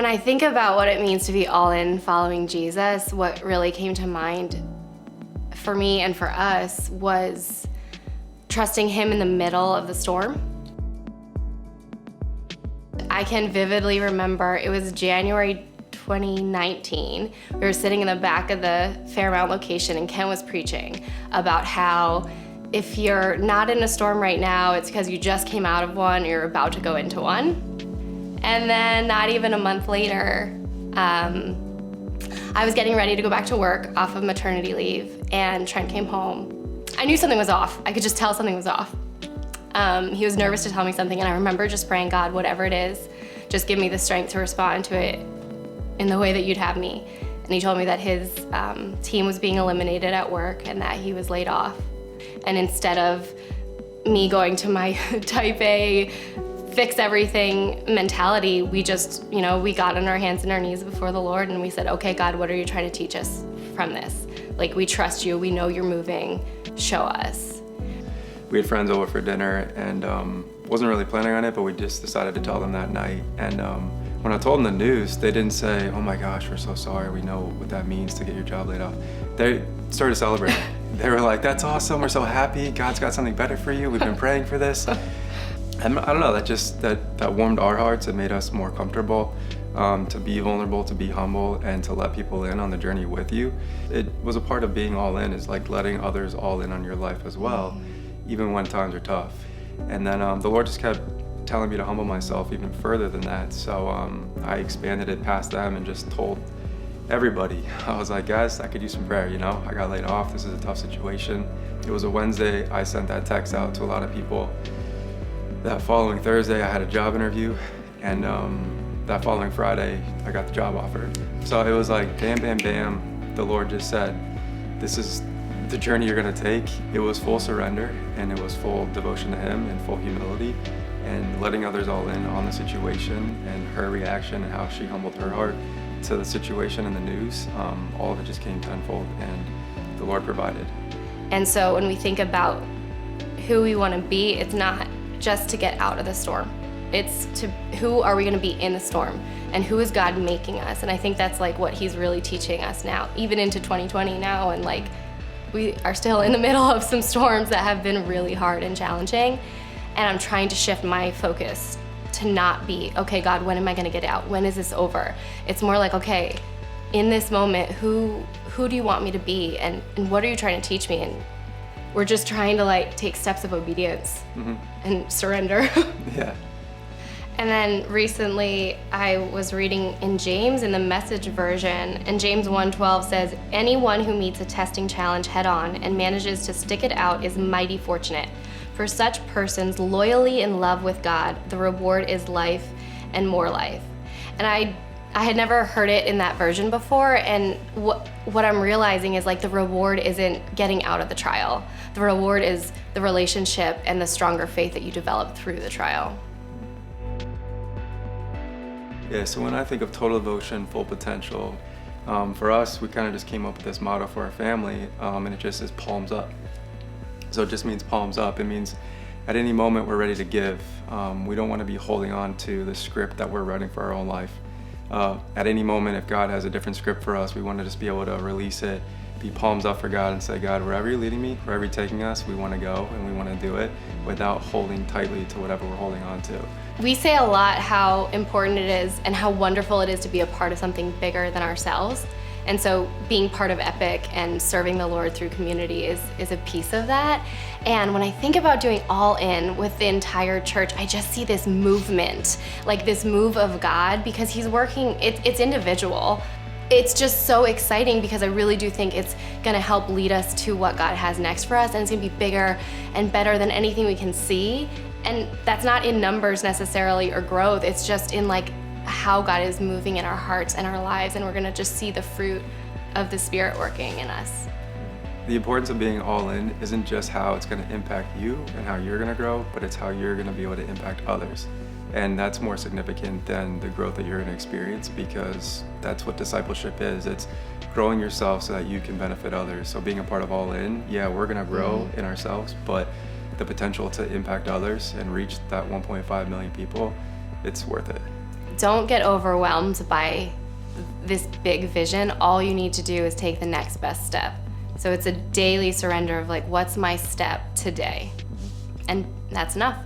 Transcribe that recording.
I think about what it means to be all in following Jesus, what really came to mind for me and for us was trusting him in the middle of the storm. I can vividly remember it was January 2019. We were sitting in the back of the Fairmount location and Ken was preaching about how if you're not in a storm right now, it's because you just came out of one, or you're about to go into one. And then not even a month later, I was getting ready to go back to work off of maternity leave, and Trent came home. I knew something was off. I could just tell something was off. He was nervous to tell me something, and I remember just praying, God, whatever it is, just give me the strength to respond to it in the way that you'd have me. And he told me that his team was being eliminated at work and that he was laid off. And instead of me going to my type A, fix everything mentality, we just, we got on our hands and our knees before the Lord and we said, okay, God, what are you trying to teach us from this? Like, we trust you, we know you're moving, show us. We had friends over for dinner and wasn't really planning on it, but we just decided to tell them that night. And when I told them the news, they didn't say, oh my gosh, we're so sorry, we know what that means to get your job laid off. They started celebrating. They were like, that's awesome, we're so happy, God's got something better for you, we've been praying for this. And I don't know, that warmed our hearts. It made us more comfortable to be vulnerable, to be humble, and to let people in on the journey with you. It was a part of being all in, is like letting others all in on your life as well, even when times are tough. And then the Lord just kept telling me to humble myself even further than that. So I expanded it past them and just told everybody. I was like, guys, I could use some prayer, I got laid off, this is a tough situation. It was a Wednesday, I sent that text out to a lot of people. That following Thursday, I had a job interview, and that following Friday, I got the job offer. So it was like, bam, bam, bam, the Lord just said, this is the journey you're gonna take. It was full surrender, and it was full devotion to him and full humility, and letting others all in on the situation and her reaction and how she humbled her heart to the situation and the news. All of it just came tenfold, and the Lord provided. And so when we think about who we wanna be, it's not just to get out of the storm. It's to who are we gonna be in the storm, and who is God making us? And I think that's like what he's really teaching us now, even into 2020 now, and like we are still in the middle of some storms that have been really hard and challenging. And I'm trying to shift my focus to not be, okay, God, when am I gonna get out? When is this over? It's more like, okay, in this moment, who do you want me to be? And what are you trying to teach me? And we're just trying to take steps of obedience and surrender. Yeah. And then recently I was reading in James in the Message version, and James 1:12 says, anyone who meets a testing challenge head on and manages to stick it out is mighty fortunate. For such persons loyally in love with God, the reward is life and more life. And I had never heard it in that version before, and what I'm realizing is the reward isn't getting out of the trial. The reward is the relationship and the stronger faith that you develop through the trial. Yeah, so when I think of total devotion, full potential, for us, we kind of just came up with this motto for our family, and it just says palms up. So it just means palms up. It means at any moment we're ready to give. We don't want to be holding on to the script that we're writing for our own life. At any moment, if God has a different script for us, we want to just be able to release it, be palms up for God and say, God, wherever you're leading me, wherever you're taking us, we want to go and we want to do it without holding tightly to whatever we're holding on to. We say a lot how important it is and how wonderful it is to be a part of something bigger than ourselves. And so being part of Epic and serving the Lord through community is a piece of that. And when I think about doing all in with the entire church, I just see this movement, this move of God, because he's working, it's individual. It's just so exciting because I really do think it's gonna help lead us to what God has next for us, and it's gonna be bigger and better than anything we can see. And that's not in numbers necessarily or growth, it's just in how God is moving in our hearts and our lives, and we're gonna just see the fruit of the Spirit working in us. The importance of being all in isn't just how it's gonna impact you and how you're gonna grow, but it's how you're gonna be able to impact others. And that's more significant than the growth that you're gonna experience, because that's what discipleship is. It's growing yourself so that you can benefit others. So being a part of All In, yeah, we're gonna grow in ourselves, but the potential to impact others and reach that 1.5 million people, it's worth it. don't get overwhelmed by this big vision. All you need to do is take the next best step. So it's a daily surrender of like, what's my step today? And that's enough.